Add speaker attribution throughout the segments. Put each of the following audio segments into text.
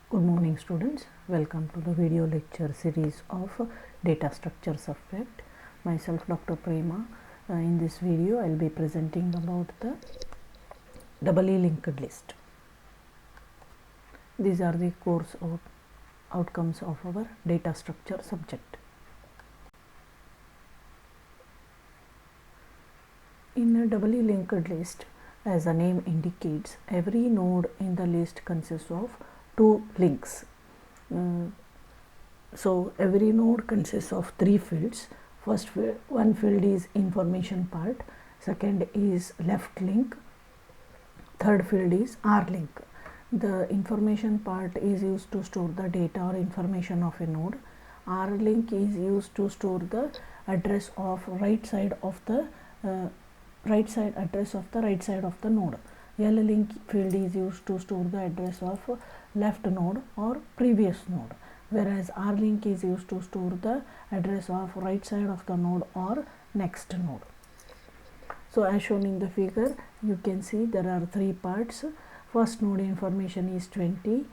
Speaker 1: Good morning students, welcome to the video lecture series of data structure subject. Myself Dr. Prema. In this video I will be presenting about the doubly linked list. These are the course outcomes of our data structure subject. In a doubly linked list, as the name indicates, every node in the list consists of two links. So every node consists of three fields. First one field is information part, second is left link, third field is R link. The information part is used to store the data or information of a node. R link is used to store the address of right side of the address of the right side of the node. L link field is used to store the address of left node or previous node, whereas R link is used to store the address of right side of the node or next node. So as shown in the figure, you can see there are three parts. First node information is 20.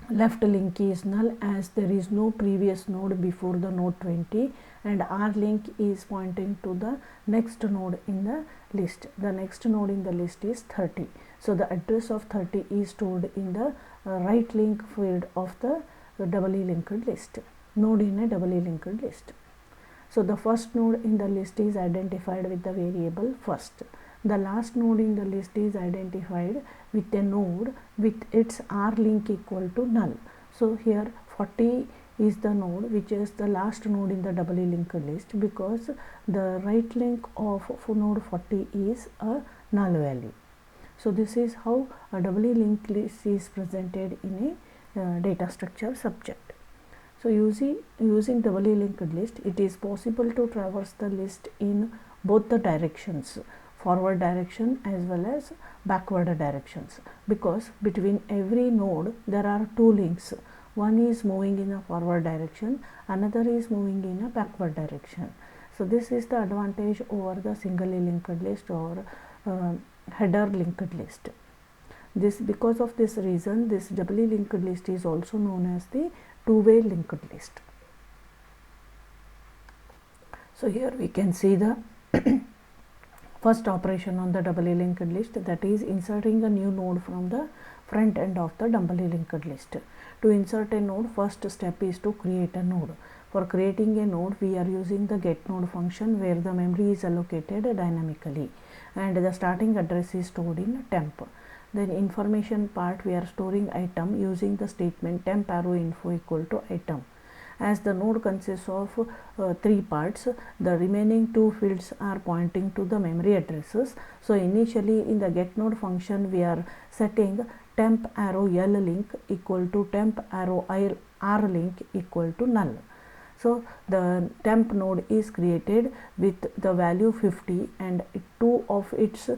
Speaker 1: Left link is null as there is no previous node before the node 20, and R link is pointing to the next node in the list. The next node in the list is 30. So the address of 30 is stored in the right link field of the doubly linked list, node in a doubly linked list. So the first node in the list is identified with the variable first. The last node in the list is identified with a node with its R link equal to null. So here 40 is the node which is the last node in the doubly linked list, because the right link of node 40 is a null value. So this is how a doubly linked list is presented in a data structure subject. So using doubly linked list, it is possible to traverse the list in both the directions, forward direction as well as backward directions, because between every node there are two links. One is moving in a forward direction, another is moving in a backward direction. So this is the advantage over the singly linked list or header linked list. Because of this reason, this doubly linked list is also known as the two-way linked list. So here we can see the first operation on the doubly linked list, that is inserting a new node from the front end of the doubly linked list. To insert a node, first step is to create a node. For creating a node, we are using the getNode function, where the memory is allocated dynamically and the starting address is stored in temp. Then information part, we are storing item using the statement temp arrow info equal to item. As the node consists of three parts, the remaining two fields are pointing to the memory addresses. So initially in the getNode function, we are setting temp arrow L link equal to temp arrow R link equal to null. So the temp node is created with the value 50, and two of its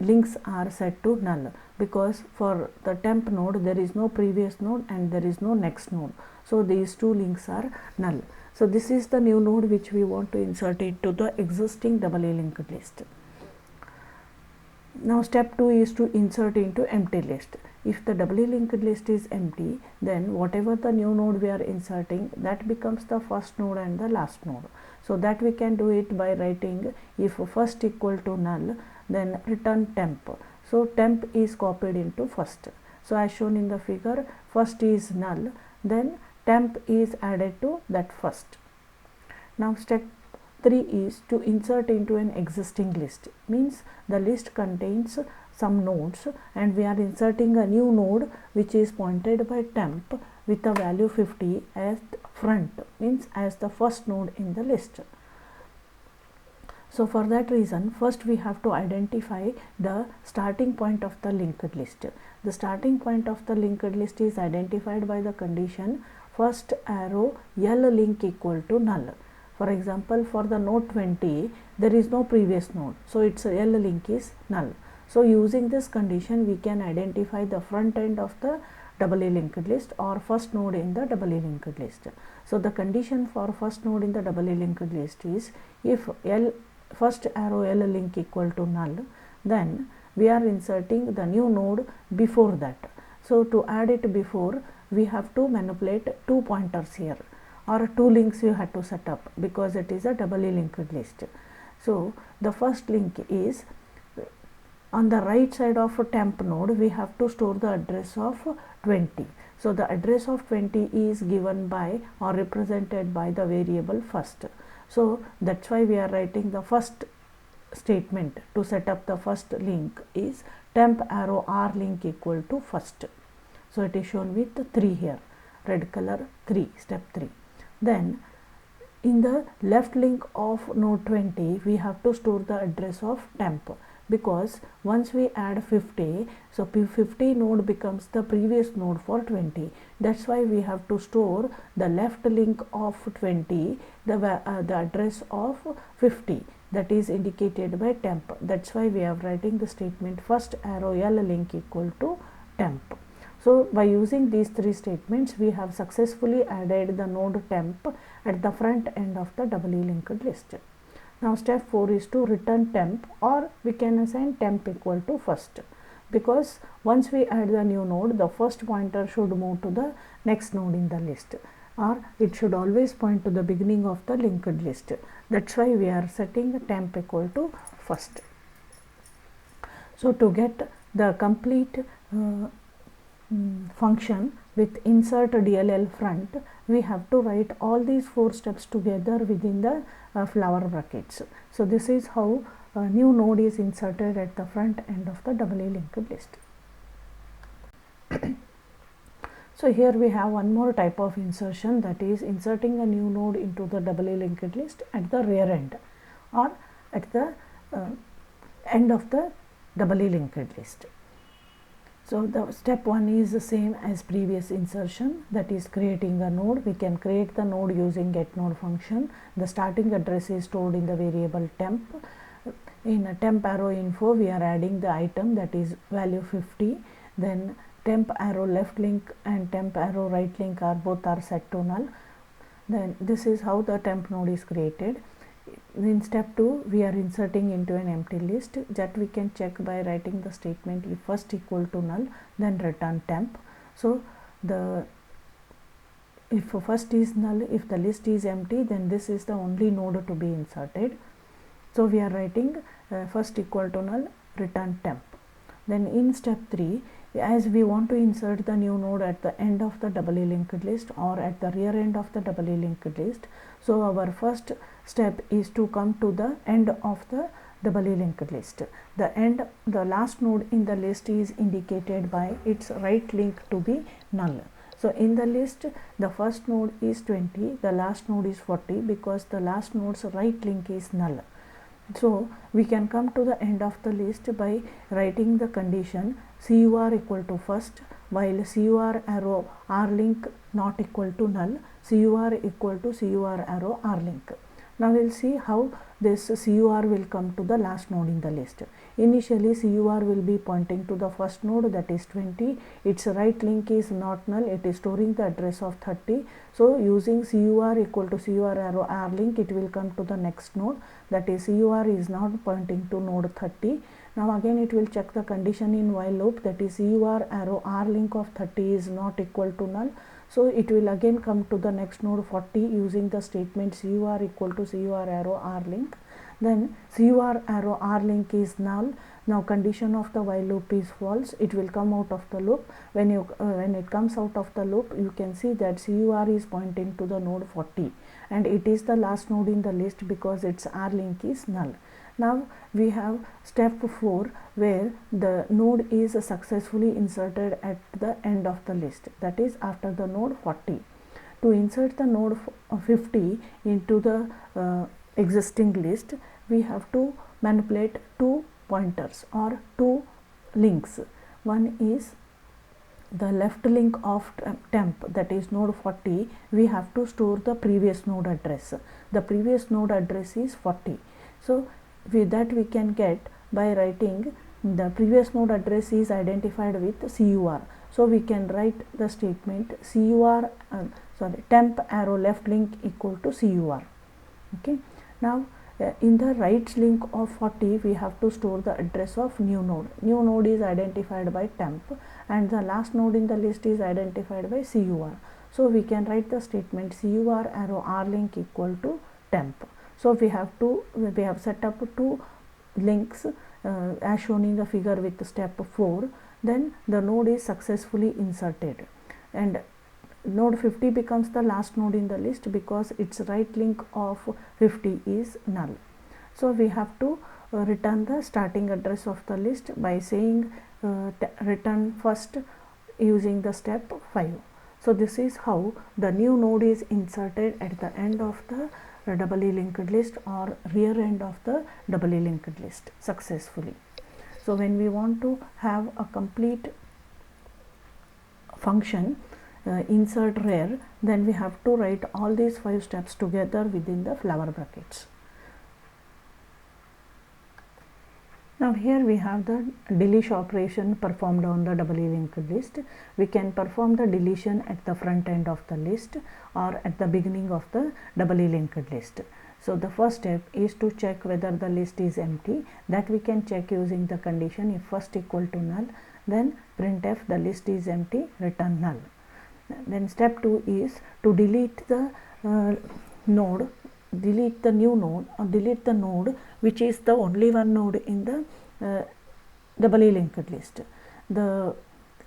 Speaker 1: links are set to null, because for the temp node there is no previous node and there is no next node. So these two links are null. So this is the new node which we want to insert into the existing doubly linked list. Now step 2 is to insert into empty list. If the doubly linked list is empty, then whatever the new node we are inserting, that becomes the first node and the last node. So that we can do it by writing if first equal to null, then return temp. So temp is copied into first. So as shown in the figure, first is null, then temp is added to that first. Now step 3 is to insert into an existing list. Means the list contains some nodes and we are inserting a new node which is pointed by temp with a value 50 as front, means as the first node in the list. So for that reason, first we have to identify the starting point of the linked list. The starting point of the linked list is identified by the condition first arrow L link equal to null. For example, for the node 20, there is no previous node, so its L link is null. So using this condition, we can identify the front end of the doubly linked list or first node in the doubly linked list. So the condition for first node in the doubly linked list is if first arrow L link equal to null, then we are inserting the new node before that. So to add it before, we have to manipulate 2 pointers here, or 2 links you have to set up because it is a doubly linked list. So the first link is on the right side of a temp node, we have to store the address of 20. So the address of 20 is given by or represented by the variable first. So that's why we are writing the first statement to set up the first link is temp arrow r link equal to first. So it is shown with 3 here, red color 3, step 3. Then in the left link of node 20, we have to store the address of temp, because once we add 50, so 50 node becomes the previous node for 20. That's why we have to store the left link of 20, the address of 50, that is indicated by temp. That's why we are writing the statement first arrow L link equal to temp. So by using these 3 statements, we have successfully added the node temp at the front end of the doubly linked list. Now step 4 is to return temp, or we can assign temp equal to first, because once we add the new node, the first pointer should move to the next node in the list, or it should always point to the beginning of the linked list. That's why we are setting temp equal to first. So to get the complete function with insert DLL front, we have to write all these 4 steps together within the flower brackets. So this is how a new node is inserted at the front end of the doubly linked list. So here we have one more type of insertion, that is inserting a new node into the doubly linked list at the rear end or at the end of the doubly linked list. So the step 1 is the same as previous insertion, that is creating a node. We can create the node using getNode function. The starting address is stored in the variable temp. In a temp arrow info, we are adding the item, that is value 50. Then temp arrow left link and temp arrow right link are both set to null. Then this is how the temp node is created. In step 2, we are inserting into an empty list, that we can check by writing the statement if first equal to null, then return temp. So if first is null, if the list is empty, then this is the only node to be inserted. So we are writing first equal to null, return temp. Then in step 3, as we want to insert the new node at the end of the doubly linked list or at the rear end of the doubly linked list, so our first step is to come to the end of the doubly linked list. The last node in the list is indicated by its right link to be null. So in the list, the first node is 20, the last node is 40, because the last node's right link is null. So we can come to the end of the list by writing the condition CUR equal to first, while CUR arrow R link not equal to null, CUR equal to CUR arrow R link. Now we will see how this CUR will come to the last node in the list. Initially CUR will be pointing to the first node, that is 20. Its right link is not null, it is storing the address of 30. So using CUR equal to CUR arrow R link, it will come to the next node, that is CUR is not pointing to node 30. Now again it will check the condition in while loop, that is CUR arrow R link of 30 is not equal to null. So it will again come to the next node 40 using the statement CUR equal to CUR arrow R link. Then CUR arrow R link is null. Now condition of the while loop is false. It will come out of the loop. When it comes out of the loop, you can see that CUR is pointing to the node 40, and it is the last node in the list because its R link is null. Now we have step 4, where the node is successfully inserted at the end of the list, that is after the node 40. To insert the node 50 into the existing list, we have to manipulate 2 pointers or 2 links. One is the left link of temp, that is node 40. We have to store the previous node address. The previous node address is 40. So with that we can get by writing the previous node address is identified with CUR. So we can write the statement temp arrow left link equal to CUR. Okay. Now in the right link of 40 we have to store the address of new node. New node is identified by temp and the last node in the list is identified by CUR. So we can write the statement CUR arrow R link equal to temp. So we have set up two links as shown in the figure with step 4. Then the node is successfully inserted and node 50 becomes the last node in the list because its right link of 50 is null. So we have to return the starting address of the list by saying return first using the step 5. So this is how the new node is inserted at the end of the doubly linked list or rear end of the doubly linked list successfully. So when we want to have a complete function insert rear, then we have to write all these 5 steps together within the flower brackets. Now here we have the deletion operation performed on the doubly linked list. We can perform the deletion at the front end of the list or at the beginning of the doubly linked list. So the first step is to check whether the list is empty. That we can check using the condition if first equal to null, then printf the list is empty, return null. Then step 2 is to delete the node, delete the new node or delete the node which is the only one node in the doubly linked list. The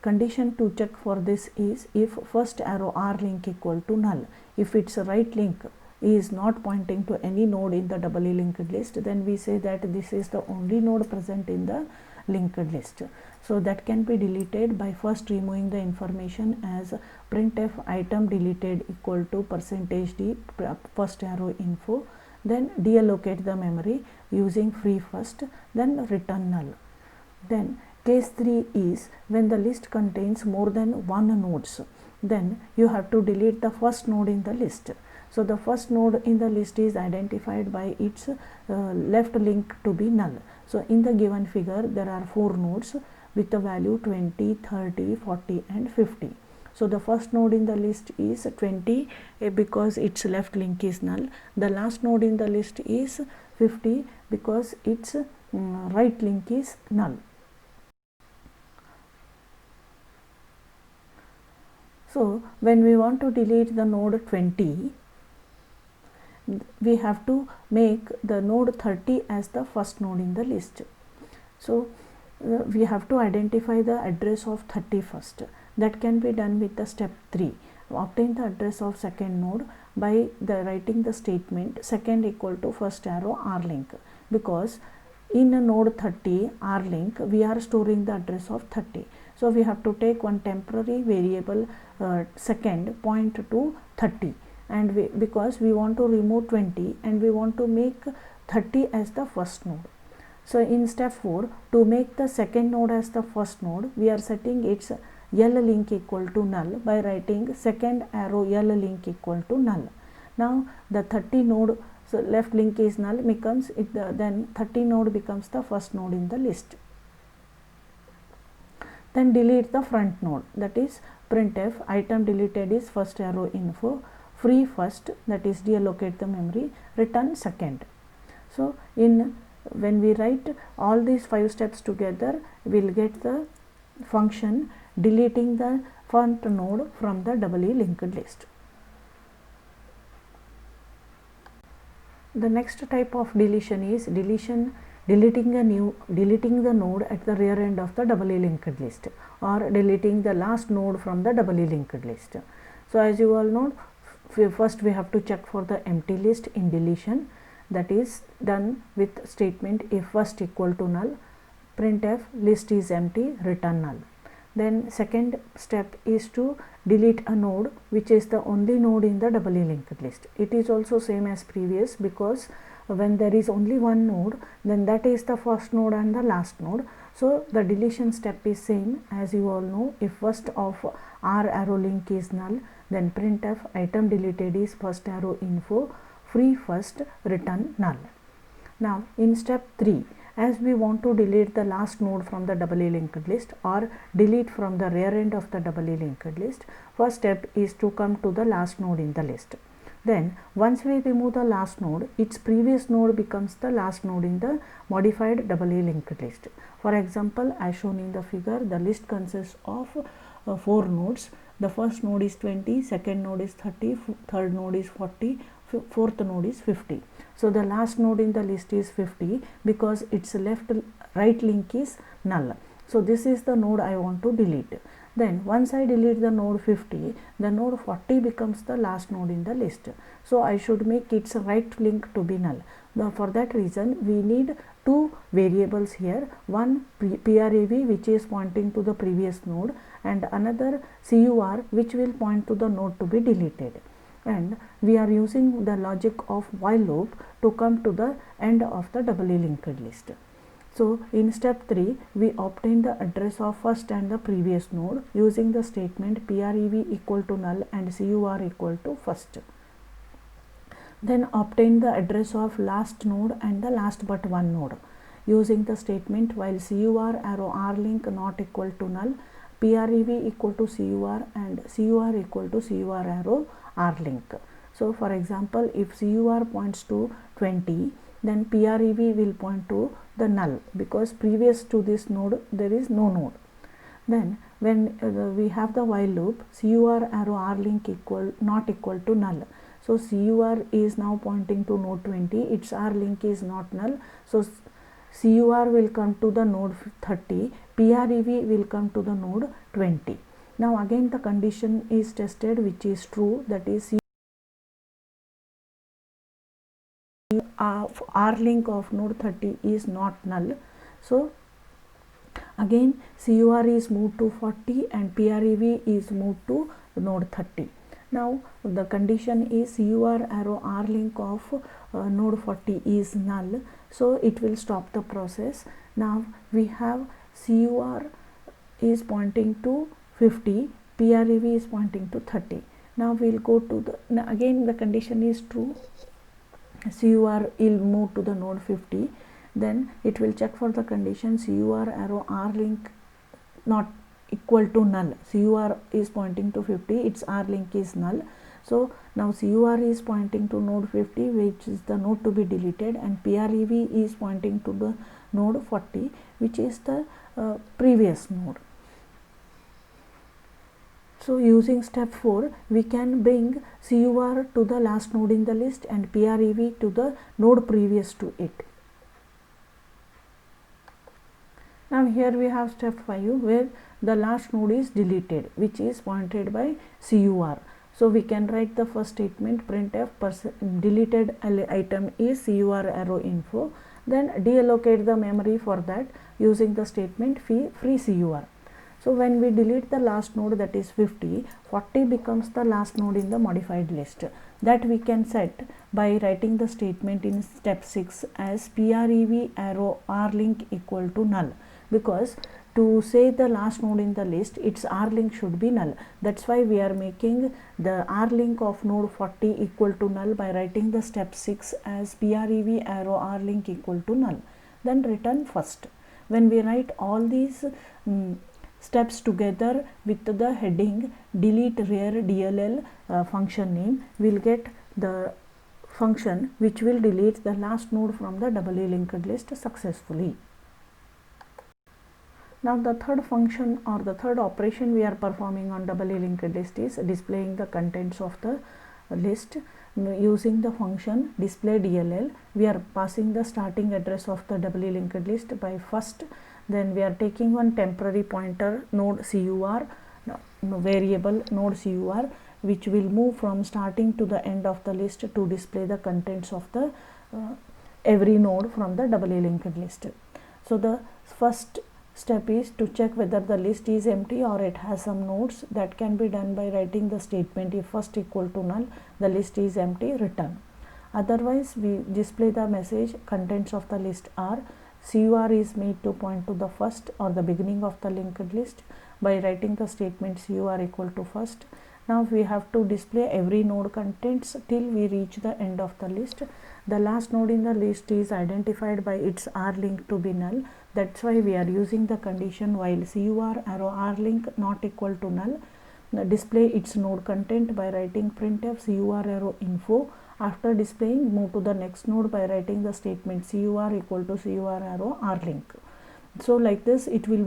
Speaker 1: condition to check for this is if first arrow R link equal to null. If its right link is not pointing to any node in the doubly linked list, then we say that this is the only node present in the linked list. So that can be deleted by first removing the information as printf item deleted equal to %d first arrow info, then deallocate the memory using free first, then return null. Then case 3 is when the list contains more than one nodes, then you have to delete the first node in the list. So the first node in the list is identified by its left link to be null. So in the given figure there are 4 nodes with the value 20, 30, 40 and 50. So the first node in the list is 20 because its left link is null. The last node in the list is 50 because its right link is null. So when we want to delete the node 20, we have to make the node 30 as the first node in the list. So we have to identify the address of 30 first. That can be done with the step 3. Obtain the address of second node by writing the statement second equal to first arrow R link, because in a node 30 R link we are storing the address of 30. So we have to take one temporary variable second point to 30, and because we want to remove 20 and we want to make 30 as the first node. So in step 4, to make the second node as the first node, we are setting its L link equal to null by writing second arrow L link equal to null. Now the 30 node, so left link is null, becomes it then 30 node becomes the first node in the list. Then delete the front node, that is printf item deleted is first arrow info, free first, that is deallocate the memory, return second. So when we write all these 5 steps together, we will get the function deleting the front node from the doubly linked list. The next type of deletion is deleting the node at the rear end of the doubly linked list, or deleting the last node from the doubly linked list. So as you all know, first we have to check for the empty list in deletion. That is done with statement if first equal to null, printf list is empty, return null. Then second step is to delete a node which is the only node in the doubly linked list. It is also same as previous, because when there is only one node, then that is the first node and the last node. So the deletion step is same as you all know. If first of R arrow link is null, then printf item deleted is first arrow info, free first, return null. Now in step 3, as we want to delete the last node from the doubly linked list or delete from the rear end of the doubly linked list, first step is to come to the last node in the list. Then once we remove the last node, its previous node becomes the last node in the modified doubly linked list. For example, as shown in the figure, the list consists of 4 nodes. The first node is 20, second node is 30, third node is 40, fourth node is 50. So the last node in the list is 50 because its right link is null. So this is the node I want to delete. Then once I delete the node 50, the node 40 becomes the last node in the list. So I should make its right link to be null. Now for that reason we need 2 variables here, one PREV which is pointing to the previous node and another CUR which will point to the node to be deleted. And we are using the logic of while loop to come to the end of the doubly linked list. So in step 3, we obtain the address of first and the previous node using the statement PREV equal to null and CUR equal to first. Then obtain the address of last node and the last but one node using the statement while CUR arrow R link not equal to null, PREV equal to CUR and CUR equal to CUR arrow R link. So for example, if CUR points to 20, then PREV will point to the null because previous to this node there is no node. Then when we have the while loop, CUR arrow R link not equal to null. So CUR is now pointing to node 20, its R link is not null. So CUR will come to the node 30, PREV will come to the node 20. Now again the condition is tested which is true, that is R link of node 30 is not null. So again CUR is moved to 40 and PREV is moved to node 30. Now the condition is CUR arrow R link of node 40 is null, so it will stop the process. Now we have CUR is pointing to 50, PREV is pointing to 30. Now we will go to the, again the condition is true, CUR will move to the node 50, then it will check for the condition CUR arrow R link not equal to null. CUR is pointing to 50, its R link is null. So now CUR is pointing to node 50 which is the node to be deleted and PREV is pointing to the node 40 which is the previous node. So using step 4, we can bring CUR to the last node in the list and PREV to the node previous to it. Now here we have step 5 where the last node is deleted which is pointed by CUR. So we can write the first statement printf deleted item is CUR arrow info, then deallocate the memory for that using the statement free CUR. So when we delete the last node, that is 50, 40 becomes the last node in the modified list. That we can set by writing the statement in step 6 as PREV arrow R link equal to null, because to say the last node in the list, its R link should be null. That's why we are making the R link of node 40 equal to null by writing the step 6 as PREV arrow R link equal to null. Then return first. When we write all these steps together with the heading delete rear DLL function name, we will get the function which will delete the last node from the doubly linked list successfully. Now the third function or the third operation we are performing on doubly linked list is displaying the contents of the list. Using the function display DLL, we are passing the starting address of the doubly linked list by first. Then we are taking one temporary pointer node CUR, variable node CUR, which will move from starting to the end of the list to display the contents of the every node from the doubly linked list. So the first step is to check whether the list is empty or it has some nodes. That can be done by writing the statement if first equal to null, the list is empty, return. Otherwise we display the message contents of the list are, CUR is made to point to the first or the beginning of the linked list by writing the statement CUR equal to first. Now we have to display every node contents till we reach the end of the list. The last node in the list is identified by its R link to be null. That's why we are using the condition while CUR arrow R link not equal to null, display its node content by writing printf cur arrow info. After displaying, move to the next node by writing the statement cur equal to cur arrow rlink. So like this it will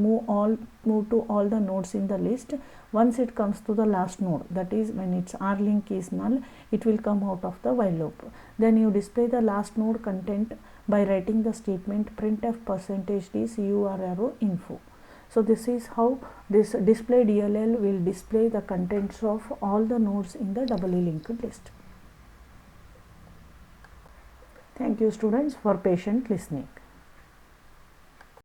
Speaker 1: move to all the nodes in the list. Once it comes to the last node, that is when its rlink is null, it will come out of the while loop. Then you display the last node content by writing the statement printf %d cur arrow info. So this is how this display DLL will display the contents of all the nodes in the doubly linked list. Thank you students for patient listening.